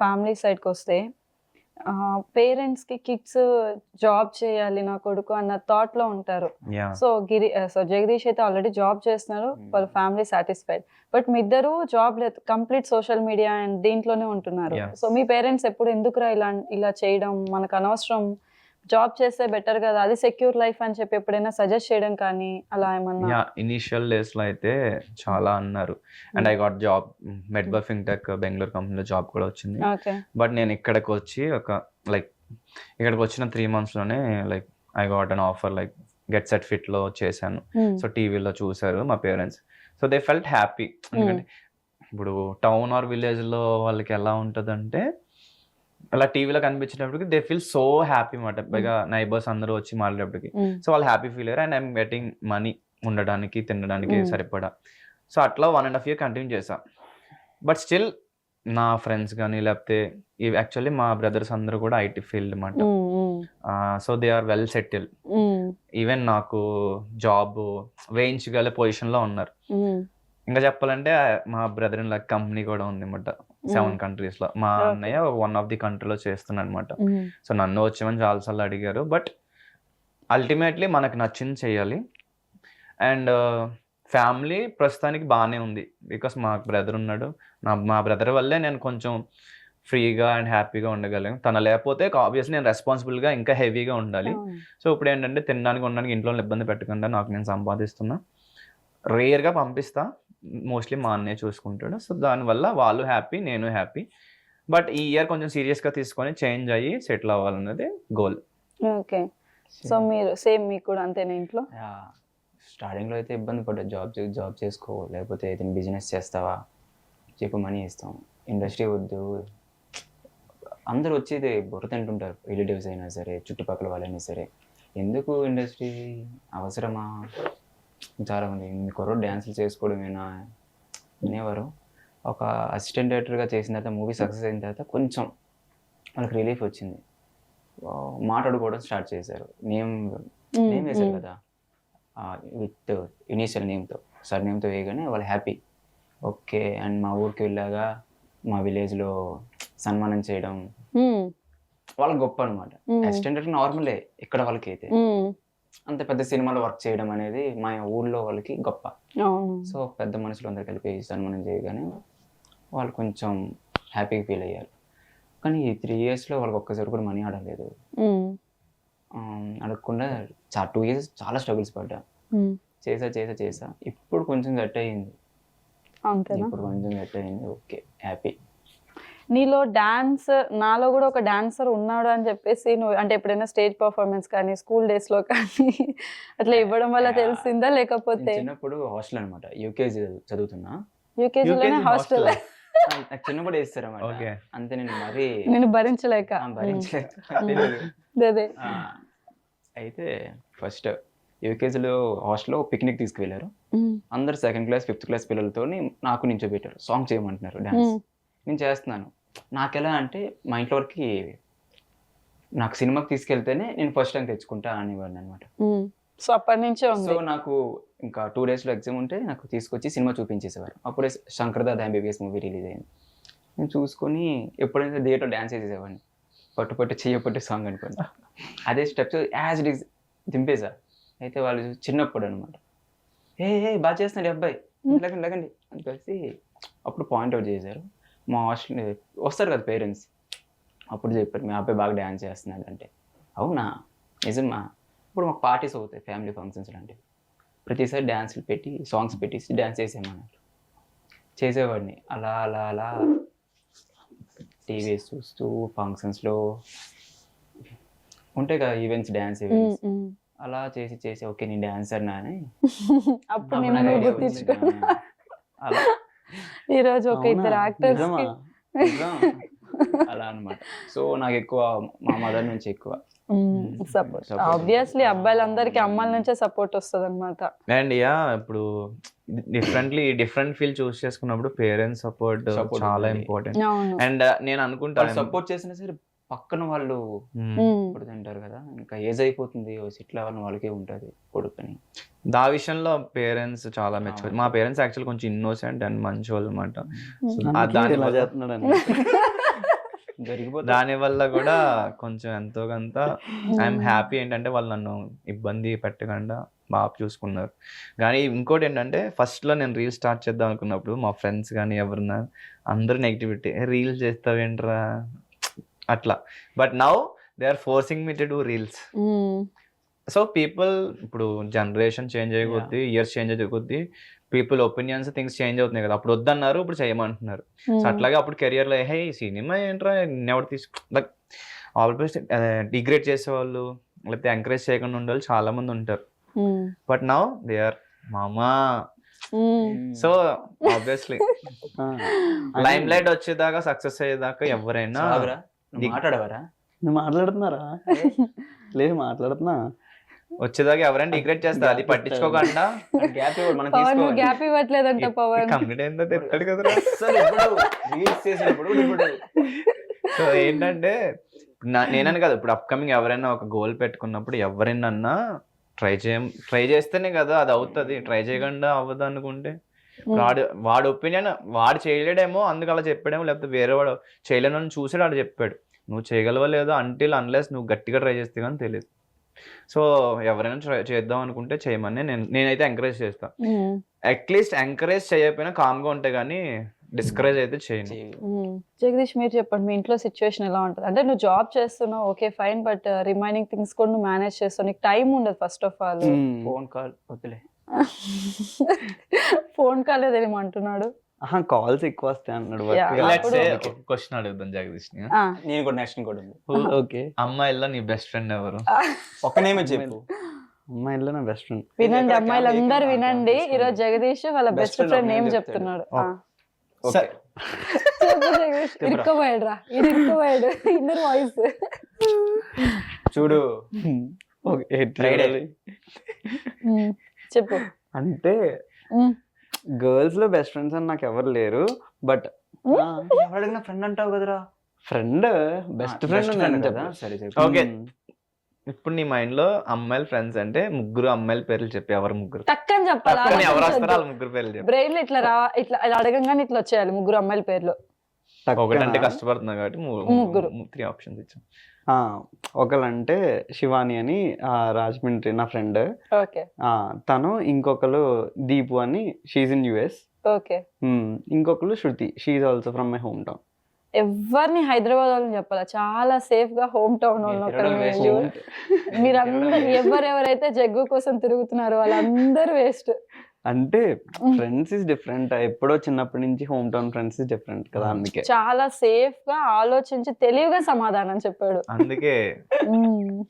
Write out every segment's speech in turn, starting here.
Family సైడ్కి వస్తే పేరెంట్స్కి కిడ్స్ జాబ్ చేయాలి నా కొడుకు అన్న థాట్లో ఉంటారు. యా సో జగదీష్ అయితే ఆల్రెడీ జాబ్ చేస్తున్నారు, వాళ్ళ ఫ్యామిలీ సాటిస్ఫైడ్. బట్ మీ ఇద్దరు జాబ్ లేదు, కంప్లీట్ సోషల్ మీడియా అండ్ దీంట్లోనే ఉంటున్నారు. Yeah. సో మీ పేరెంట్స్ ఎప్పుడు ఎందుకురా ఇలా చేయడం, మనకు అనవసరం, జాబ్ చేస్తే బెటర్ కదా, అది సెక్యూర్ లైఫ్ అని చెప్పి ఎప్పుడైనా సజెస్ట్ చేయడం కానీ అలా ఏమన్నా? యా ఇనిషియల్ డేస్లో అయితే చాలా అన్నారు. అండ్ ఐ గాట్ జాబ్, మెడ్బా ఫిన్టెక్ బెంగళూరు కంపెనీలో జాబ్ కూడా వచ్చింది. ఓకే. బట్ నేను ఇక్కడికి వచ్చి ఇక్కడికి వచ్చిన 3 monthsలోనే I got an offer get set ఫిట్లో చేశాను. సో టీవీలో చూసారు మా parents. So they felt happy. ఎందుకంటే ఇప్పుడు టౌన్ ఆర్ విలేజ్లో వాళ్ళకి ఎలా ఉంటుందంటే అలా టీవీలో కనిపించినప్పటికి దే ఫీల్ సో హ్యాపీ అన్నమాట. పైగా నైబర్స్ అందరూ వచ్చి మాట్లాడేటప్పటికి సో వాళ్ళు హ్యాపీ ఫీల్ అయ్యారు. అండ్ ఐఎమ్ గెటింగ్ మనీ ఉండడానికి తినడానికి సరిపడా. సో అట్లా 1.5 year కంటిన్యూ చేసా. బట్ స్టిల్ నా ఫ్రెండ్స్ కానీ లేకపోతే యాక్చువల్లీ మా బ్రదర్స్ అందరూ కూడా ఐటీ ఫీల్డ్ అన్నమాట. So they are well settle. Even నాకు జాబ్ వేయించగల పొజిషన్లో ఉన్నారు. ఇంకా చెప్పాలంటే మా బ్రదర్ ఇన్ లక్ కంపెనీ కూడా ఉంది అనమాట 7 countriesలో. మా అన్నయ్య 1 of the countryలో చేస్తున్నాడు అనమాట. సో నన్ను వచ్చేమని చాలాసార్లు అడిగారు. బట్ అల్టిమేట్లీ మనకు నచ్చింది చేయాలి. అండ్ ఫ్యామిలీ ప్రస్తుతానికి బాగానే ఉంది. బికాస్ మా బ్రదర్ ఉన్నాడు. మా బ్రదర్ వల్లే నేను కొంచెం ఫ్రీగా అండ్ హ్యాపీగా ఉండగలను. తన లేకపోతే ఆబ్వియస్లీ నేను రెస్పాన్సిబుల్గా ఇంకా హెవీగా ఉండాలి. సో ఇప్పుడు ఏంటంటే తినడానికి ఉండడానికి ఇంట్లో ఇబ్బంది పెట్టకుండా నాకు నేను సంపాదిస్తున్నా. రేర్గా పంపిస్తా, మోస్ట్లీ మా అన్నయ్య చూసుకుంటాడు. సో దానివల్ల వాళ్ళు హ్యాపీ, నేను హ్యాపీ. బట్ ఈ ఇయర్ కొంచెం సీరియస్గా తీసుకొని చేంజ్ అయ్యి సెటిల్ అవ్వాలన్నది గోల్. ఓకే. సో మీరు సేమ్ మీకు కూడా అంతేనా ఇంట్లో? స్టార్టింగ్లో అయితే ఇబ్బంది పడ్డా, జాబ్ చేసుకో, లేకపోతే ఏదైనా బిజినెస్ చేస్తావా చెప్పు, మనీ ఇస్తాం, ఇండస్ట్రీ వద్దు. అందరూ వచ్చి బుర్ర తింటుంటారు, రిలేటివ్స్ అయినా సరే చుట్టుపక్కల వాళ్ళైనా సరే. ఎందుకు ఇండస్ట్రీ అవసరమా? చాలామంది కుర్రోడు డ్యాన్సులు చేసుకోవడమేనా అనేవారు. ఒక అసిస్టెంట్ డైరెక్టర్గా చేసిన తర్వాత మూవీ సక్సెస్ అయిన తర్వాత కొంచెం వాళ్ళకి రిలీఫ్ వచ్చింది. మాట్లాడుకోవడం స్టార్ట్ చేశారు. నేమ్ వేశారు కదా, విత్ ఇనీషియల్ నేమ్తో, సర్ నేమ్తో వేయగానే వాళ్ళు హ్యాపీ. ఓకే. అండ్ మా ఊరికి వెళ్ళాగా మా విలేజ్లో సన్మానం చేయడం వాళ్ళకి గొప్ప అనమాట. అసిస్టెంట్ డైరెక్టర్ నార్మలే ఇక్కడ వాళ్ళకి అయితే, అంత పెద్ద సినిమాలో వర్క్ చేయడం అనేది మా ఊళ్ళో వాళ్ళకి గొప్ప. సో పెద్ద మనుషులు అందరు కలిపి సన్మానం చేయగానే వాళ్ళు కొంచెం హ్యాపీగా ఫీల్ అయ్యారు. కానీ ఈ 3 yearsలో వాళ్ళకి ఒక్కసారి కూడా మనీ అడగలేదు. అడగకుండా 2 years చాలా స్ట్రగుల్స్ పడ్డా. చేసా ఇప్పుడు కొంచెం సెట్ అయ్యింది. Okay, happy. నీలో డాన్స్, నాలో కూడా ఒక డాన్సర్ ఉన్నాడు అని చెప్పేసి నువ్వు అంటే ఎప్పుడైనా స్టేజ్ పర్ఫార్మెన్స్ కానీ స్కూల్ డేస్లో కానీ అట్లా ఇవ్వడం వల్ల తెలిసిందా? లేకపోతే చిన్నప్పుడు హాస్టల్ అనమాట, యూకేజీ చదువుతున్నా. యూకేజీలోనే హాస్టల్ చిన్నప్పుడు వేస్తారన్నమాట. అంతే. నేను భరించలేక అదే. అయితే ఫస్ట్ యూకేజీలో హాస్టల్లో పిక్నిక్ తీసుకువెళ్ళారు. అందరు 2nd class 5th class పిల్లలతో నాకు నించోబెట్టారు. సాంగ్ చేయమంటున్నారు, డాన్స్. నేను చేస్తున్నాను. నాకెలా అంటే మా ఇంట్లో వరకు నాకు సినిమాకి తీసుకెళ్తేనే నేను ఫస్ట్ టైం తెచ్చుకుంటా అనేవాడిని అనమాట. సో అప్పటి నుంచే సో నాకు ఇంకా 2 daysలో ఎగ్జామ్ ఉంటే నాకు తీసుకొచ్చి సినిమా చూపించేసేవారు. అప్పుడే శంకర్దాద్ ఎంబీబీఎస్ మూవీ రిలీజ్ అయింది. నేను చూసుకొని ఎప్పుడైనా థియేటర్ డ్యాన్స్ చేసేసేవాడిని. పట్టు చెయ్యపట్టు సాంగ్ అనుకోండి, అదే స్టెప్స్ యాజ్ ఇట్ ఈస్ దింపేసా. అయితే వాళ్ళు చిన్నప్పుడు అనమాట, ఏ బాగా చేస్తున్నాడు అబ్బాయి, లగండి అని కలిసి అప్పుడు పాయింట్అవుట్ చేశారు. మా హాస్టల్ వస్తారు కదా పేరెంట్స్, అప్పుడు చెప్పారు మీ అబ్బాయి బాగా డ్యాన్స్ చేస్తున్నాడు అంటే. అవునా, నిజమా? ఇప్పుడు మాకు పార్టీస్ అవుతాయి, ఫ్యామిలీ ఫంక్షన్స్ లాంటివి. ప్రతిసారి డ్యాన్స్లు పెట్టి సాంగ్స్ పెట్టేసి డ్యాన్స్ చేసేయమన్నారు. చేసేవాడిని అలా టీవీ చూస్తూ ఫంక్షన్స్లో ఉంటాయి కదా ఈవెంట్స్, డ్యాన్స్ ఈవెంట్స్, అలా చేసి ఓకే నేను డాన్సర్ నాని అలా ఈరోజు ఒక ఇద్దరు యాక్టర్స్ అలా అనమాట. సో నాకు ఎక్కువ మా మదర్ నుంచి ఎక్కువ సపోర్ట్. ఆబ్వియస్లీ అబ్బాయిలందరికీ అమ్మాయిల నుంచే సపోర్ట్ వస్తుంది అనమాట. అండ్ ఇప్పుడు డిఫరెంట్ ఫీల్డ్ చూస్ చేసుకున్నప్పుడు పేరెంట్స్ సపోర్ట్ చాలా ఇంపార్టెంట్. అండ్ నేను అనుకుంటాను సపోర్ట్ చేసినా సరే పక్కన వాళ్ళు ఇప్పుడు తింటారు కదా, ఇంకా ఏజ్ అయిపోతుంది, సెటిల్ అవ్వాలని వాళ్ళకే ఉంటుంది కొడుకుని. దా విషయంలో పేరెంట్స్ చాలా మెచ్చుకోవచ్చు. మా పేరెంట్స్ యాక్చువల్ కొంచెం ఇన్నోసెంట్ అండ్ మంచి వాళ్ళు అనమాట. దొరికిపోతా. దాని వల్ల కూడా కొంచెం ఎంతో కొంత ఐఎమ్ హ్యాపీ ఏంటంటే వాళ్ళు నన్ను ఇబ్బంది పెట్టకుండా బాగా చూసుకున్నారు. కానీ ఇంకోటి ఏంటంటే ఫస్ట్లో నేను రీల్ స్టార్ట్ చేద్దాం అనుకున్నప్పుడు మా ఫ్రెండ్స్ కానీ ఎవరున్నా అందరూ నెగిటివిటీ, రీల్స్ చేస్తావేంట్రా అట్లా. But now they are forcing me to do reels. So people ఇప్పుడు జనరేషన్ చేంజ్ అయ్యే కొద్దీ, ఇయర్స్ చేంజ్ అయ్యే కొద్దీ పీపుల్ ఒపీనియన్స్ థింగ్స్ చేంజ్ అవుతున్నాయి కదా. అప్పుడు వద్దన్నారు, ఇప్పుడు చేయమంటున్నారు. సో అట్లాగే అప్పుడు కెరియర్లో హే సినిమా ఏంట్రా ఎవరు లైక్ ఆల్వేస్ డిగ్రేడ్ చేసేవాళ్ళు లేకపోతే ఎంకరేజ్ చేయకుండా ఉండేవాళ్ళు చాలా మంది ఉంటారు. బట్ నౌ దే ఆర్ మామా. సో ఆబ్వియస్లీ లైమ్ లైట్ వచ్చేదాకా సక్సెస్ అయ్యేదాకా ఎవరైనా ఆగురా, నువ్వు మాట్లాడవరా? నువ్వు మాట్లాడుతున్నారా? లేదు మాట్లాడుతున్నా. వచ్చేదాకా ఎవరైనా డిగ్రేడ్ చేస్తారు, అది పట్టించుకోకుండా గ్యాప్ ఇవ్వడు, మనం పవన్ నువ్వు తీసుకోవాలి. గ్యాప్ ఇవ్వట్లేదంట పవన్. కంప్లీట్ అయిందో తెస్తాడు కదరా. అసలు ఎప్పుడు రీల్స్ చేసినప్పుడు ఇప్పుడు సో ఏంటంటే నేనని కాదు, ఇప్పుడు అప్కమింగ్ ఎవరైనా ఒక గోల్ పెట్టుకున్నప్పుడు ఎవరైనా ట్రై చేస్తేనే కదా అది అవుతుంది. ట్రై చేయకుండా అవ్వదు అనుకుంటే వాడు ఒపీనియన్ వాడు చేయలేడేమో అందుకు అలా చెప్పాడేమో, లేకపోతే వేరే వాడు చేయలేను చూసాడు వాడు చెప్పాడు. నువ్వు చేయగలవా లేదా అంటిల్ అన్లెస్ నువ్వు గట్టిగా ట్రై చేస్తే కానీ తెలియదు. సో ఎవరైనా ట్రై చేద్దాం అనుకుంటే చేయమని నేనైతే ఎంకరేజ్ చేస్తాను. అట్లీస్ట్ ఎంకరేజ్ చేయకపోయినా కామ్గా ఉంటే కానీ డిస్కరేజ్ అయితే చేయను. జగదీష్ మీరు చెప్పండి, మీ ఇంట్లో సిచ్యువేషన్ ఎలా ఉంటుంది? అంటే నువ్వు జాబ్ చేస్తున్నావు, okay fine, but remaining things కూడా నువ్వు మేనేజ్ చేస్తావు, నీకు టైం ఉండదు first of all. Phone call వద్దులే. ఫోన్ కాల్ ఏదేమంటున్నాడు? కాల్స్ ఎక్కువ వస్తాయి అన్నాడు. Yeah. Let's say ఒక క్వశ్చన్ అడుగుదాం జగదీష్ ని. నేను కూడా నెక్స్ట్ ఇంకోటి ఉంది. ఓకే, అమ్మాయిల్లో నీ బెస్ట్ ఫ్రెండ్ ఎవరు? ఒక్క నేమే చెప్పు. అమ్మాయిలో నా బెస్ట్ ఫ్రెండ్. వినండి ఎక్కడ అమ్మాయిలు camera అందరు ఎక్కడ వినండి, మాట్లాడుతున్నాడు? ఈరోజు జగదీష్ వాళ్ళ Best బెస్ట్ friend ఫ్రెండ్ ఒక నేమ్ name చెప్తున్నాడు. ఓకే. చెప్పు జగదీష్, ఇరుక్కోపోయాడు రా, ఇది ఇరుక్కోపోయాడు ఇన్నర్ వాయిస్. చూడు ఓకే, Friday. చెప్పు. అంటే గర్ల్స్ లో బెస్ట్ ఫ్రెండ్స్ అని నాకు ఎవరు లేరు. బట్ ఎవరు అడిగిన ఫ్రెండ్ అంటావు కదరా. ఫ్రెండ్ బెస్ట్ ఫ్రెండ్ కదా. సరే చెప్పు. ఓకే, ఇప్పుడు నీ మైండ్ లో అమ్మాయిల ఫ్రెండ్స్ అంటే ముగ్గురు అమ్మాయిల పేర్లు చెప్పి ఎవరు ముగ్గురు టక్కని తప్పని ఎవరు వస్తారో చెప్పాలి, వాళ్ళ ముగ్గురు పేర్లు చెప్పి. బ్రెయిన్ ఇట్లా ఇట్లా అడగంగానే ఇట్లా వచ్చేయాలి ముగ్గురు అమ్మాయిల పేర్లు. ఒకటంటే కష్టపడుతున్నా కాబట్టి ముగ్గురు. 3 ఆప్షన్స్ ఇచ్చాం. ఒకళ్ళంటే శివాని అని రాజమండ్రి నా ఫ్రెండ్. ఓకే తను, ఇంకొకరు దీపు అని, షీఈ్ ఇన్ యుఎస్. ఓకే. ఇంకొకరు Shruti, she also from my home town. ఎవరిని హైదరాబాద్ వాళ్ళని చెప్పాలా, చాలా సేఫ్ గా హోమ్ టౌన్ వాళ్ళు మీరందరూ ఎవరెవరైతే జగ్గు కోసం తిరుగుతున్నారో వాళ్ళందరూ వేస్ట్. అంటే ఫ్రెండ్స్ ఇస్ డిఫరెంట్. ఎప్పుడో చిన్నప్పటి నుంచి home town friends is different కదా, అందుకే చాలా సేఫ్ గా ఆలోచించి తెలివిగా సమాధానం చెప్పాడు. అందుకే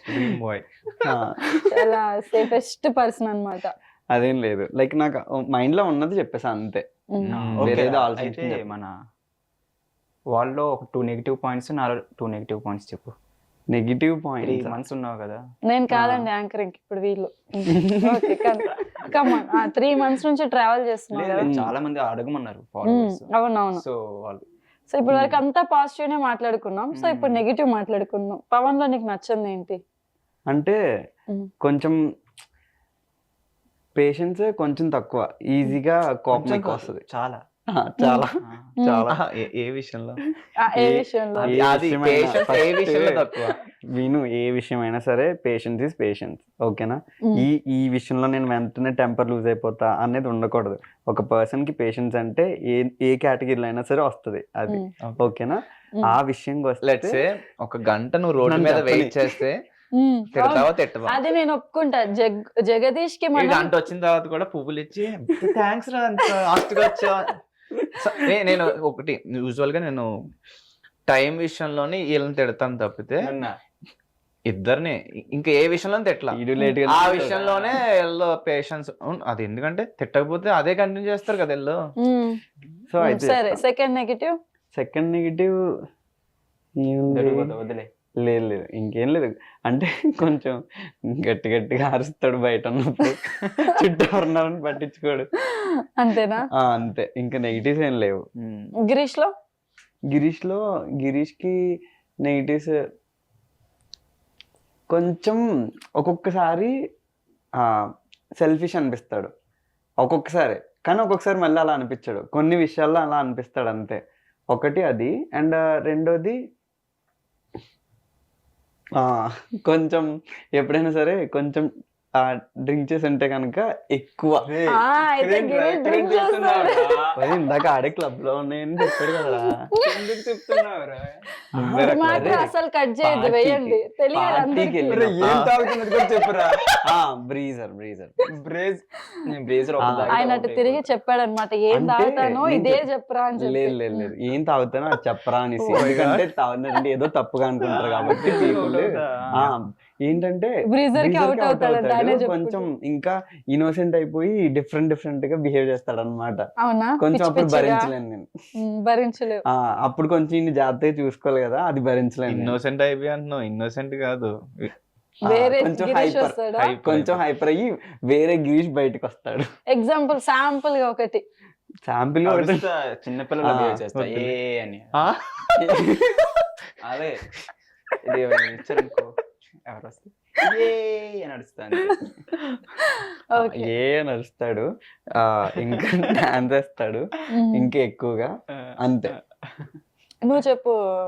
డ్రీమ్ బాయ్. చాలా సేఫెస్ట్ పర్సన్ అన్నమాట. అదేం లేదు, లైక్ నాకు మైండ్ లో ఉన్నది చెప్పేసా అంతే. వేరేదో అయితే ఆలోచించి మన వాళ్ళలో ఒక 2 నెగిటివ్ పాయింట్స్, నాలో 2 నెగిటివ్ పాయింట్స్ చెప్పు. నెగిటివ్ 3 పాయింట్ months ఉన్నావు కదా. నేను కాదండి యాంకరింగ్ ఇప్పుడు వీళ్ళు. ఓకే కమాన్, 3 months నుంచి ట్రావెల్ చేస్తున్నారు లేదు, కదా. చాలా మంది అడగమన్నారు followers. అవునవును. సో వాళ్ళు సో ఇప్పుడు వరకు అంతా పాజిటివ్ నే మాట్లాడుకున్నాం, సో ఇప్పుడు నెగిటివ్ మాట్లాడుకుందాం. పవన్ లో నీకు నచ్చింది ఏంటి? అంటే కొంచెం పేషెన్స్ కొంచెం తక్కువ, ఈజీగా కోపం కొంచెం ఎక్కువ కాదు, వస్తుంది. చాలా చాలా చాలా. ఏ విషయంలో? ఏ విషయంలో? ఏ అది విషయమైనా patience ఏ first విషయంలో తక్కువ? విను, ఏ విషయమైనా సరే పేషెన్స్ ఇస్ పేషెన్స్, ఓకేనా? ఈ విషయంలో నేను వెంటనే టెంపర్ లూజ్ అయిపోతా అనేది ఉండకూడదు. ఒక పర్సన్ కి పేషెన్స్ అంటే ఏ కేటగిరీలో అయినా సరే వస్తుంది అది, ఓకేనా? ఆ విషయంకి లెట్స్ వస్తే సే ఒక గంట నువ్వు రోడ్డు నన్ను మీద చెప్పని. వెయిట్ చేస్తే తిడతావా తిట్టవా? అది నేను ఒప్పుకుంటా. జగదీష్ కి ఈ మనం గంట వచ్చిన తర్వాత కూడా పువ్వులు ఇచ్చి థ్యాంక్స్ రా అంత ఆస్తిగా వచ్చా. నేను ఒకటి యూజువల్ గా నేను టైం విషయంలోనే వీళ్ళని తిడతాను తప్పితే ఇద్దరిని ఇంకా ఏ విషయంలో తిట్లా. ఈడు late గా ఆ విషయంలోనే వీళ్ళు పేషెన్స్. అది ఎందుకంటే తిట్టకపోతే అదే కంటిన్యూ చేస్తారు కదా వీళ్ళు. సో అయితే సరే సెకండ్ నెగిటివ్. సెకండ్ నెగిటివ్ వదిలే. లేదు లేదు, ఇంకేం లేదు. అంటే కొంచెం గట్టి గట్టిగా అరుస్తాడు బయట ఉన్నప్పుడు, చుట్టూ ఉన్నారని పట్టించుకోడు, అంతేనా? అంతే, ఇంకా నెగిటివ్స్ ఏం లేవు. గిరీష్ లో? గిరీష్ కి నెగిటివ్స్ కొంచెం ఒక్కొక్కసారి సెల్ఫిష్ అనిపిస్తాడు ఒక్కొక్కసారి, కానీ ఒక్కొక్కసారి మళ్ళీ అలా అనిపించాడు. కొన్ని విషయాల్లో అలా అనిపిస్తాడు అంతే. ఒకటి అది. అండ్ రెండోది కొంచెం ఎప్పుడైనా సరే కొంచెం డ్రింక్ చేసి ఉంటే కనుక ఎక్కువ అయితే గిరీష్ drink చేస్తాడు. మరి ఇందాక ఆడే క్లబ్ లో ఉన్నాయని చెప్పాడు కదా. ఎందుకు చెప్తున్నావురా? అది మాత్రం అసలు కట్ చేయొద్దు, వేయండి, తెలియదు పార్టీకి అందరికీ. వెళ్ళినప్పుడు- ఏం తాగుతున్నది కూడా చెప్పురా. బ్రీజర్ బ్రేజ్ నేను బ్రేజర్ ఆయన అటు తిరిగి చెప్పాడు అనమాట, ఏం అంటే తాగుతానో నేను ఇదే చెప్- చెప్పరా అని చెప్పి. లేదు లేదు లేదు, ఏం తాగుతానో అది చెప్పరా అనేసి. Oh my God. ఎందుకంటే తాగుతుందంటే ఏదో తప్పుగా అనుకుంటారు కాబట్టి people, ఏంటంటే బ్రీజర్ కి breezer అవుట్ కి out అవుతాడంట, అవుతాడు. ఆయనే చెప్పుకుంటూ. కొంచెం ఇంకా ఇన్నోసెంట్ అయిపోయి డిఫరెంట్ గా బిహేవ్ చేస్తాడు అనమాట. అవునా? కొంచెం పిచ్చి అప్పుడు పిచ్చిగా? భరించలేను నేను. భరించలేవు. అప్పుడు కొంచెం ఇన్ని జాగ్రత్తగా చూసుకోవాలి కదా, అది భరించలేను నేను. ఇన్నోసెంట్ అయిపోయి అంటున్నావు, ఇన్నోసెంట్ కాదు. వేరే కొంచెం గిరీష్ hyper. వస్తాడా? కొంచెం హైపర్ అయ్యి వేరే గిరీష్ బయటకు వస్తాడు. ఎగ్జాంపుల్ శాంపుల్ గా ఒకటి. శాంపిల్ అరుస్తా, చిన్నపిల్లలు బిహేవ్ చేస్తా వద్దులే. ఏ అని. అదే ఇది ఇచ్చారనుకో, ఎవరు వస్తే ఏ అని అడుస్తాను. ఓకే. ఏ నడుస్తాడు, ఇంకా డాన్స్ వేస్తాడు ఇంకా ఎక్కువగా, అంతే. నువ్వు చెప్పు